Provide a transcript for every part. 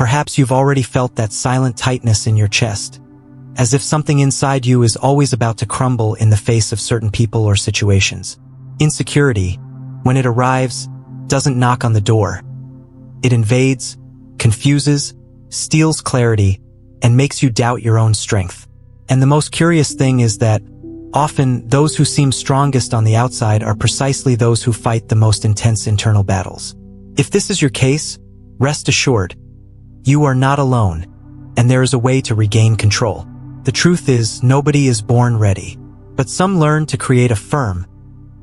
Perhaps you've already felt that silent tightness in your chest, as if something inside you is always about to crumble in the face of certain people or situations. Insecurity, when it arrives, doesn't knock on the door. It invades, confuses, steals clarity, and makes you doubt your own strength. And the most curious thing is that often those who seem strongest on the outside are precisely those who fight the most intense internal battles. If this is your case, rest assured, you are not alone, and there is a way to regain control. The truth is, nobody is born ready, but some learn to create a firm,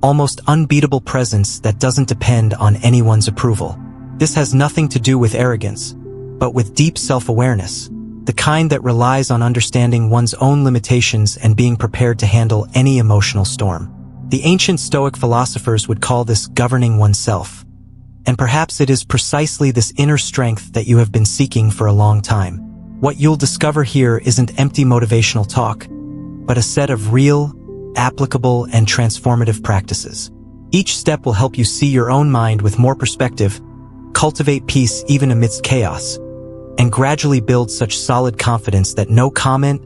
almost unbeatable presence that doesn't depend on anyone's approval. This has nothing to do with arrogance, but with deep self-awareness, the kind that relies on understanding one's own limitations and being prepared to handle any emotional storm. The ancient Stoic philosophers would call this governing oneself, and perhaps it is precisely this inner strength that you have been seeking for a long time. What you'll discover here isn't empty motivational talk, but a set of real, applicable, and transformative practices. Each step will help you see your own mind with more perspective, cultivate peace even amidst chaos, and gradually build such solid confidence that no comment,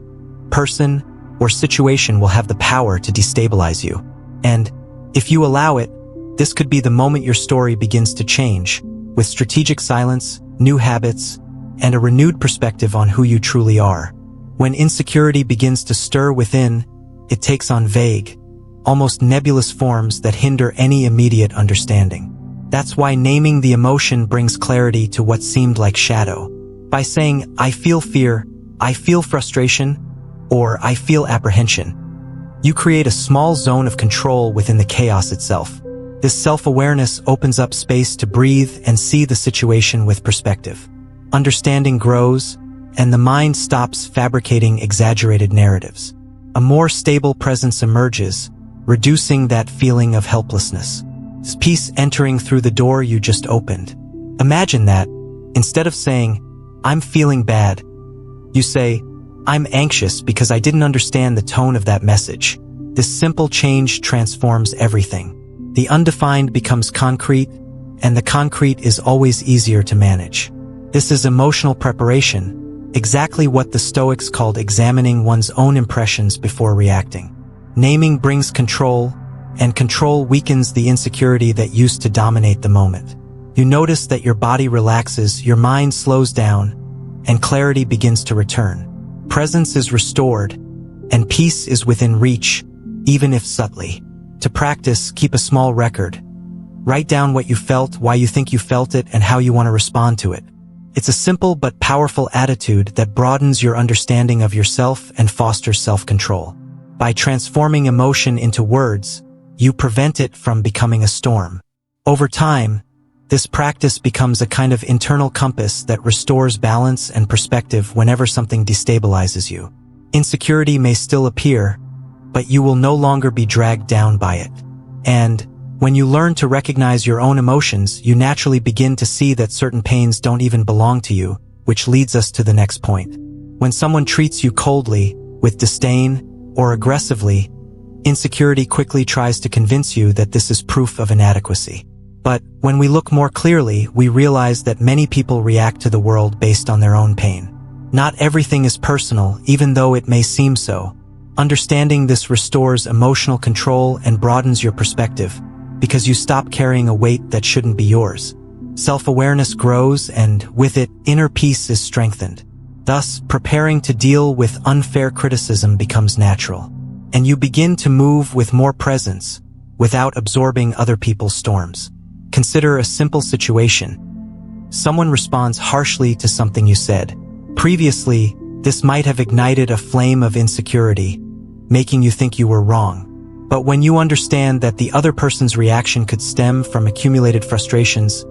person, or situation will have the power to destabilize you. And, if you allow it, this could be the moment your story begins to change, with strategic silence, new habits, and a renewed perspective on who you truly are. When insecurity begins to stir within, it takes on vague, almost nebulous forms that hinder any immediate understanding. That's why naming the emotion brings clarity to what seemed like shadow. By saying, "I feel fear," "I feel frustration," or "I feel apprehension," you create a small zone of control within the chaos itself. This self-awareness opens up space to breathe and see the situation with perspective. Understanding grows, and the mind stops fabricating exaggerated narratives. A more stable presence emerges, reducing that feeling of helplessness. Peace entering through the door you just opened. Imagine that, instead of saying, "I'm feeling bad," you say, "I'm anxious because I didn't understand the tone of that message." This simple change transforms everything. The undefined becomes concrete, and the concrete is always easier to manage. This is emotional preparation, exactly what the Stoics called examining one's own impressions before reacting. Naming brings control, and control weakens the insecurity that used to dominate the moment. You notice that your body relaxes, your mind slows down, and clarity begins to return. Presence is restored, and peace is within reach, even if subtly. To practice, keep a small record. Write down what you felt, why you think you felt it, and how you want to respond to it. It's a simple but powerful attitude that broadens your understanding of yourself and fosters self-control. By transforming emotion into words, you prevent it from becoming a storm. Over time, this practice becomes a kind of internal compass that restores balance and perspective whenever something destabilizes you. Insecurity may still appear, but you will no longer be dragged down by it. And, when you learn to recognize your own emotions, you naturally begin to see that certain pains don't even belong to you, which leads us to the next point. When someone treats you coldly, with disdain, or aggressively, insecurity quickly tries to convince you that this is proof of inadequacy. But, when we look more clearly, we realize that many people react to the world based on their own pain. Not everything is personal, even though it may seem so. Understanding this restores emotional control and broadens your perspective, because you stop carrying a weight that shouldn't be yours. Self-awareness grows, and, with it, inner peace is strengthened. Thus, preparing to deal with unfair criticism becomes natural. And you begin to move with more presence, without absorbing other people's storms. Consider a simple situation. Someone responds harshly to something you said. Previously, this might have ignited a flame of insecurity, making you think you were wrong. But when you understand that the other person's reaction could stem from accumulated frustrations,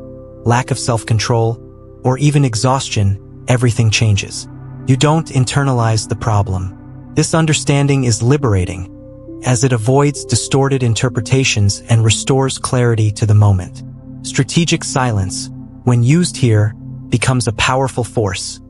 lack of self-control, or even exhaustion, everything changes. You don't internalize the problem. This understanding is liberating, as it avoids distorted interpretations and restores clarity to the moment. Strategic silence, when used here, becomes a powerful force.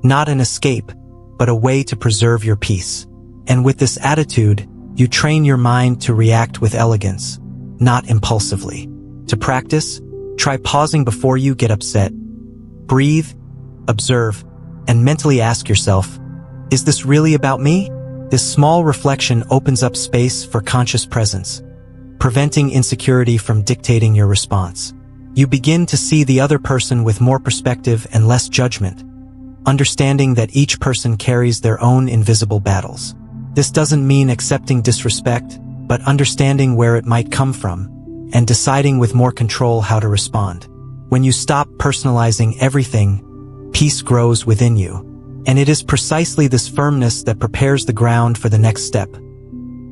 Not an escape, but a way to preserve your peace. And with this attitude, you train your mind to react with elegance, not impulsively. To practice, try pausing before you get upset. Breathe, observe, and mentally ask yourself, is this really about me? This small reflection opens up space for conscious presence, preventing insecurity from dictating your response. You begin to see the other person with more perspective and less judgment, understanding that each person carries their own invisible battles. This doesn't mean accepting disrespect, but understanding where it might come from, and deciding with more control how to respond. When you stop personalizing everything, peace grows within you. And it is precisely this firmness that prepares the ground for the next step,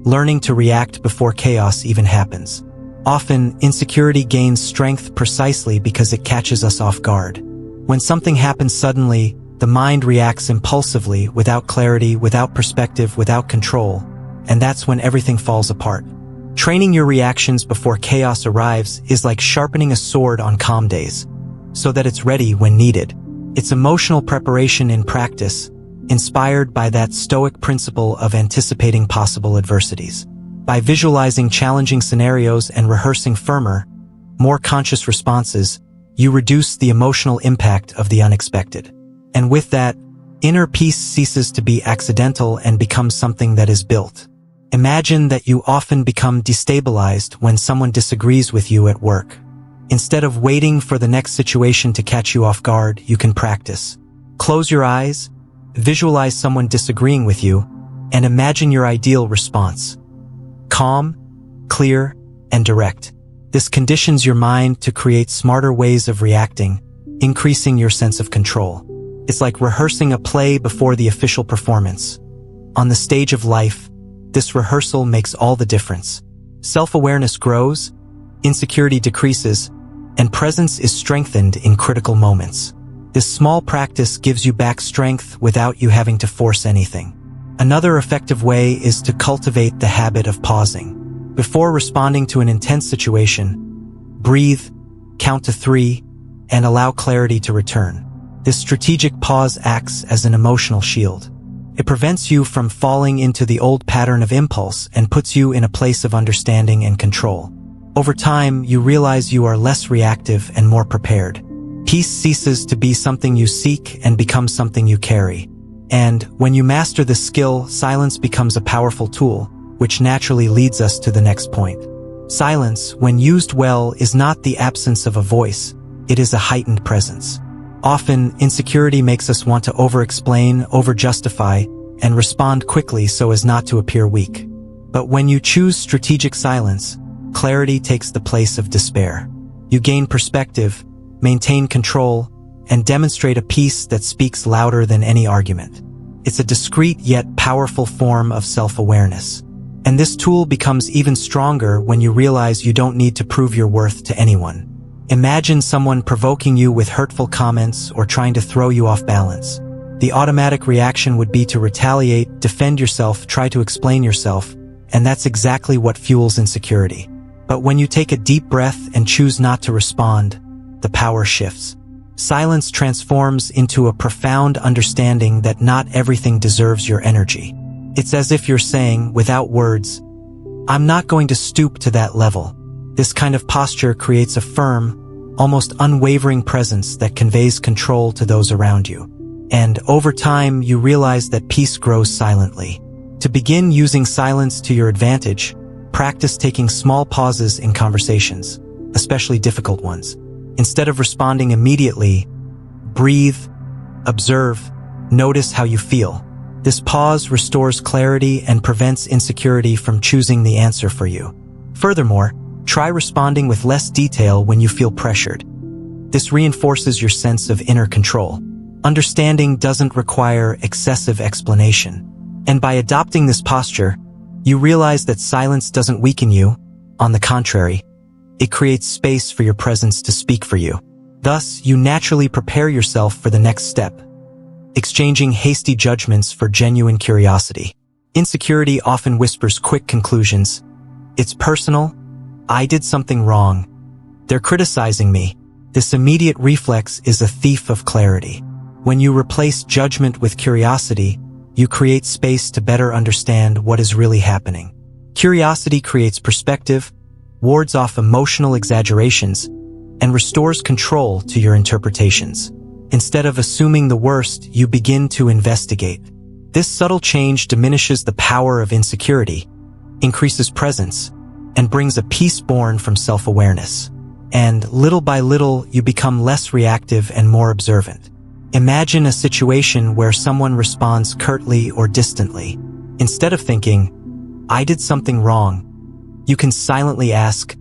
learning to react before chaos even happens. Often, insecurity gains strength precisely because it catches us off guard. When something happens suddenly, the mind reacts impulsively, without clarity, without perspective, without control, and that's when everything falls apart. Training your reactions before chaos arrives is like sharpening a sword on calm days, so that it's ready when needed. It's emotional preparation in practice, inspired by that Stoic principle of anticipating possible adversities. By visualizing challenging scenarios and rehearsing firmer, more conscious responses, you reduce the emotional impact of the unexpected. And with that, inner peace ceases to be accidental and becomes something that is built. Imagine that you often become destabilized when someone disagrees with you at work. Instead of waiting for the next situation to catch you off guard, you can practice. Close your eyes, visualize someone disagreeing with you, and imagine your ideal response. Calm, clear, and direct. This conditions your mind to create smarter ways of reacting, increasing your sense of control. It's like rehearsing a play before the official performance. On the stage of life, this rehearsal makes all the difference. Self-awareness grows, insecurity decreases, and presence is strengthened in critical moments. This small practice gives you back strength without you having to force anything. Another effective way is to cultivate the habit of pausing. Before responding to an intense situation, breathe, count to 3, and allow clarity to return. This strategic pause acts as an emotional shield. It prevents you from falling into the old pattern of impulse and puts you in a place of understanding and control. Over time, you realize you are less reactive and more prepared. Peace ceases to be something you seek and becomes something you carry. And when you master this skill, silence becomes a powerful tool, which naturally leads us to the next point. Silence, when used well, is not the absence of a voice, it is a heightened presence. Often, insecurity makes us want to over-explain, over-justify, and respond quickly so as not to appear weak. But when you choose strategic silence, clarity takes the place of despair. You gain perspective, maintain control, and demonstrate a peace that speaks louder than any argument. It's a discreet yet powerful form of self-awareness. And this tool becomes even stronger when you realize you don't need to prove your worth to anyone. Imagine someone provoking you with hurtful comments or trying to throw you off balance. The automatic reaction would be to retaliate, defend yourself, try to explain yourself, and that's exactly what fuels insecurity. But when you take a deep breath and choose not to respond, the power shifts. Silence transforms into a profound understanding that not everything deserves your energy. It's as if you're saying, without words, I'm not going to stoop to that level. This kind of posture creates a firm, almost unwavering presence that conveys control to those around you. And over time, you realize that peace grows silently. To begin using silence to your advantage, practice taking small pauses in conversations, especially difficult ones. Instead of responding immediately, breathe, observe, notice how you feel. This pause restores clarity and prevents insecurity from choosing the answer for you. Furthermore, try responding with less detail when you feel pressured. This reinforces your sense of inner control. Understanding doesn't require excessive explanation. And by adopting this posture, you realize that silence doesn't weaken you. On the contrary, it creates space for your presence to speak for you. Thus, you naturally prepare yourself for the next step, exchanging hasty judgments for genuine curiosity. Insecurity often whispers quick conclusions. It's personal. I did something wrong. They're criticizing me. This immediate reflex is a thief of clarity. When you replace judgment with curiosity, you create space to better understand what is really happening. Curiosity creates perspective, wards off emotional exaggerations, and restores control to your interpretations. Instead of assuming the worst, you begin to investigate. This subtle change diminishes the power of insecurity, increases presence, and brings a peace born from self-awareness. And little by little, you become less reactive and more observant. Imagine a situation where someone responds curtly or distantly. Instead of thinking, "I did something wrong," you can silently ask,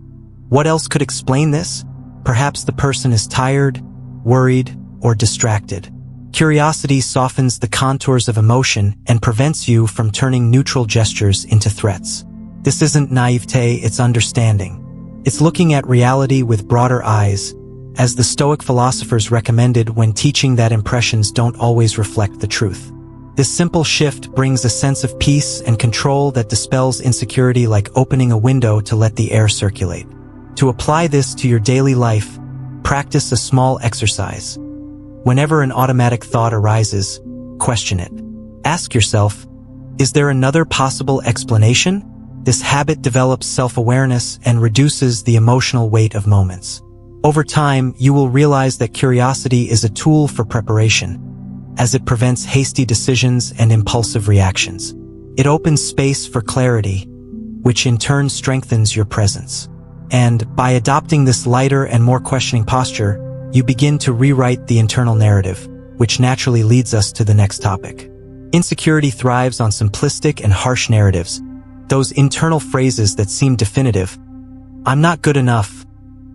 "What else could explain this?" Perhaps the person is tired, worried, or distracted. Curiosity softens the contours of emotion and prevents you from turning neutral gestures into threats. This isn't naivete, it's understanding. It's looking at reality with broader eyes, as the Stoic philosophers recommended when teaching that impressions don't always reflect the truth. This simple shift brings a sense of peace and control that dispels insecurity like opening a window to let the air circulate. To apply this to your daily life, practice a small exercise. Whenever an automatic thought arises, question it. Ask yourself, is there another possible explanation? This habit develops self-awareness and reduces the emotional weight of moments. Over time, you will realize that curiosity is a tool for preparation, as it prevents hasty decisions and impulsive reactions. It opens space for clarity, which in turn strengthens your presence. And by adopting this lighter and more questioning posture, you begin to rewrite the internal narrative, which naturally leads us to the next topic. Insecurity thrives on simplistic and harsh narratives, those internal phrases that seem definitive. "I'm not good enough.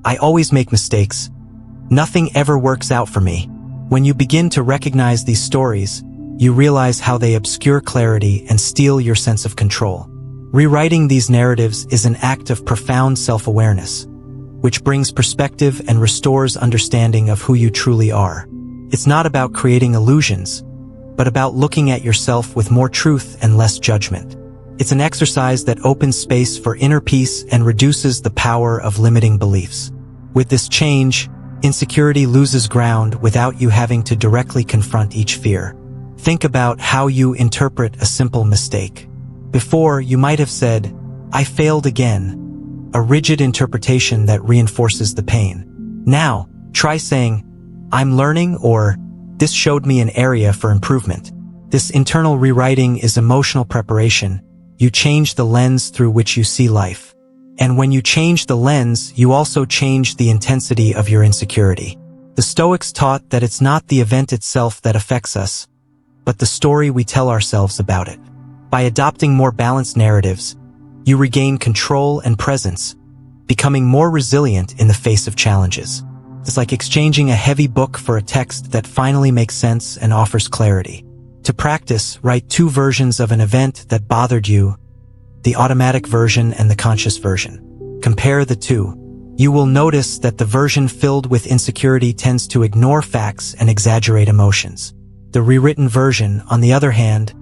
I always make mistakes. Nothing ever works out for me." When you begin to recognize these stories, you realize how they obscure clarity and steal your sense of control. Rewriting these narratives is an act of profound self-awareness, which brings perspective and restores understanding of who you truly are. It's not about creating illusions, but about looking at yourself with more truth and less judgment. It's an exercise that opens space for inner peace and reduces the power of limiting beliefs. With this change, insecurity loses ground without you having to directly confront each fear. Think about how you interpret a simple mistake. Before, you might have said, "I failed again," a rigid interpretation that reinforces the pain. Now, try saying, "I'm learning," or "This showed me an area for improvement." This internal rewriting is emotional preparation. You change the lens through which you see life. And when you change the lens, you also change the intensity of your insecurity. The Stoics taught that it's not the event itself that affects us, but the story we tell ourselves about it. By adopting more balanced narratives, you regain control and presence, becoming more resilient in the face of challenges. It's like exchanging a heavy book for a text that finally makes sense and offers clarity. To practice, write 2 versions of an event that bothered you, the automatic version and the conscious version. Compare the two. You will notice that the version filled with insecurity tends to ignore facts and exaggerate emotions. The rewritten version, on the other hand,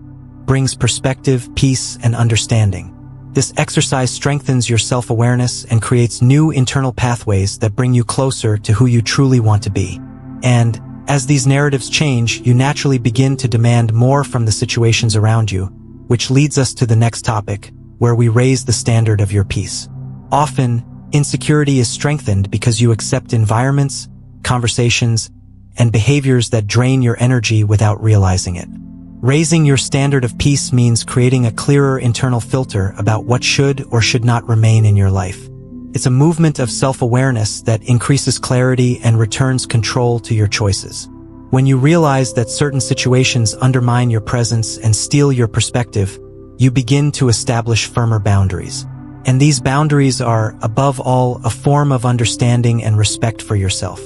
brings perspective, peace, and understanding. This exercise strengthens your self-awareness and creates new internal pathways that bring you closer to who you truly want to be. And as these narratives change, you naturally begin to demand more from the situations around you, which leads us to the next topic, where we raise the standard of your peace. Often, insecurity is strengthened because you accept environments, conversations, and behaviors that drain your energy without realizing it. Raising your standard of peace means creating a clearer internal filter about what should or should not remain in your life. It's a movement of self-awareness that increases clarity and returns control to your choices. When you realize that certain situations undermine your presence and steal your perspective, you begin to establish firmer boundaries. And these boundaries are, above all, a form of understanding and respect for yourself.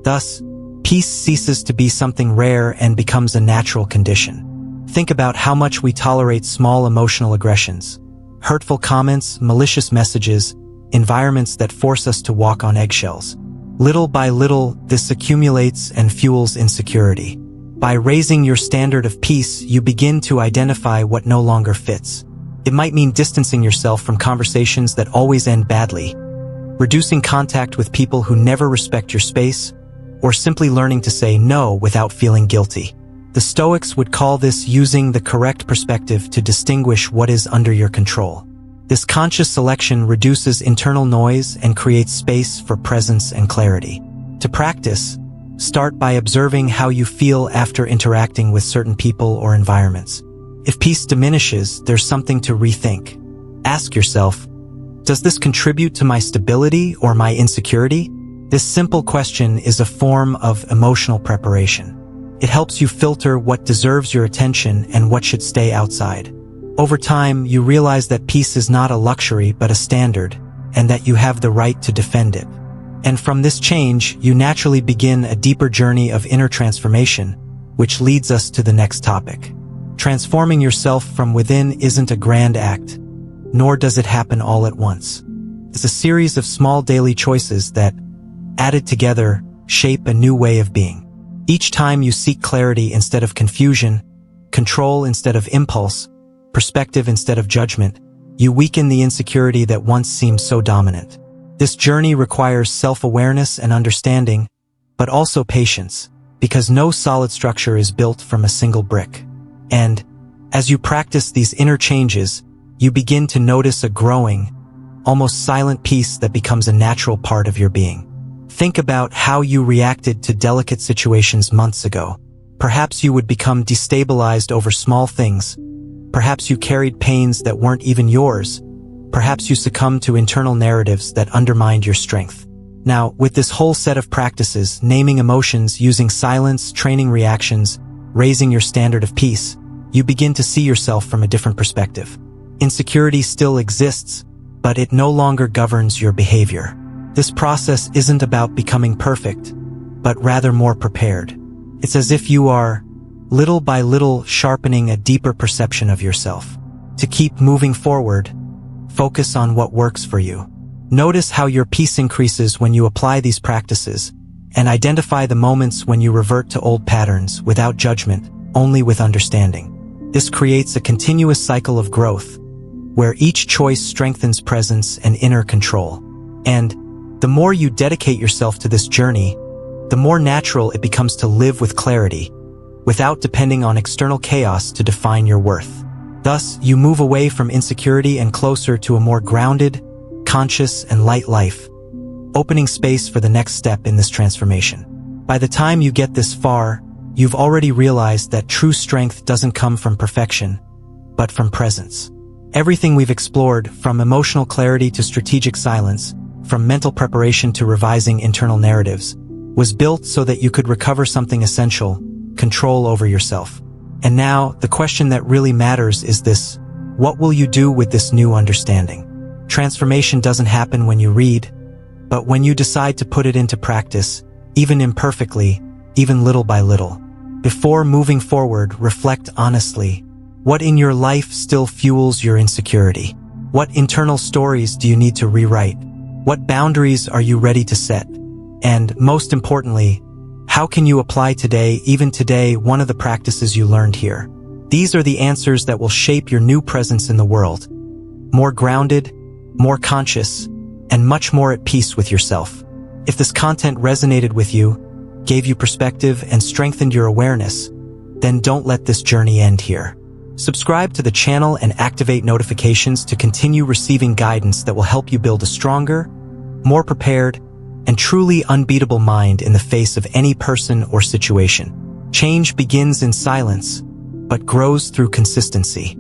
Thus, peace ceases to be something rare and becomes a natural condition. Think about how much we tolerate small emotional aggressions, hurtful comments, malicious messages, environments that force us to walk on eggshells. Little by little, this accumulates and fuels insecurity. By raising your standard of peace, you begin to identify what no longer fits. It might mean distancing yourself from conversations that always end badly, reducing contact with people who never respect your space, or simply learning to say no without feeling guilty. The Stoics would call this using the correct perspective to distinguish what is under your control. This conscious selection reduces internal noise and creates space for presence and clarity. To practice, Start by observing how you feel after interacting with certain people or environments. If peace diminishes, there's something to rethink. Ask yourself, does this contribute to my stability or my insecurity? This simple question is a form of emotional preparation. It helps you filter what deserves your attention and what should stay outside. Over time, you realize that peace is not a luxury but a standard, and that you have the right to defend it. And from this change, you naturally begin a deeper journey of inner transformation, which leads us to the next topic. Transforming yourself from within isn't a grand act, nor does it happen all at once. It's a series of small daily choices that, added together, shape a new way of being. Each time you seek clarity instead of confusion, control instead of impulse, perspective instead of judgment, you weaken the insecurity that once seemed so dominant. This journey requires self-awareness and understanding, but also patience, because no solid structure is built from a single brick. And, as you practice these inner changes, you begin to notice a growing, almost silent peace that becomes a natural part of your being. Think about how you reacted to delicate situations months ago. Perhaps you would become destabilized over small things. Perhaps you carried pains that weren't even yours. Perhaps you succumbed to internal narratives that undermined your strength. Now, with this whole set of practices, naming emotions, using silence, training reactions, raising your standard of peace, you begin to see yourself from a different perspective. Insecurity still exists, but it no longer governs your behavior. This process isn't about becoming perfect, but rather more prepared. It's as if you are, little by little, sharpening a deeper perception of yourself. To keep moving forward, focus on what works for you. Notice how your peace increases when you apply these practices, and identify the moments when you revert to old patterns without judgment, only with understanding. This creates a continuous cycle of growth, where each choice strengthens presence and inner control. And the more you dedicate yourself to this journey, the more natural it becomes to live with clarity, without depending on external chaos to define your worth. Thus, you move away from insecurity and closer to a more grounded, conscious, and light life, opening space for the next step in this transformation. By the time you get this far, you've already realized that true strength doesn't come from perfection, but from presence. Everything we've explored, from emotional clarity to strategic silence, from mental preparation to revising internal narratives, was built so that you could recover something essential: control over yourself. And now, the question that really matters is this: what will you do with this new understanding? Transformation doesn't happen when you read, but when you decide to put it into practice, even imperfectly, even little by little. Before moving forward, reflect honestly. What in your life still fuels your insecurity? What internal stories do you need to rewrite? What boundaries are you ready to set? And, most importantly, how can you apply today, even today, one of the practices you learned here? These are the answers that will shape your new presence in the world. More grounded, more conscious, and much more at peace with yourself. If this content resonated with you, gave you perspective, and strengthened your awareness, then don't let this journey end here. Subscribe to the channel and activate notifications to continue receiving guidance that will help you build a stronger, more prepared, and truly unbeatable mind in the face of any person or situation. Change begins in silence, but grows through consistency.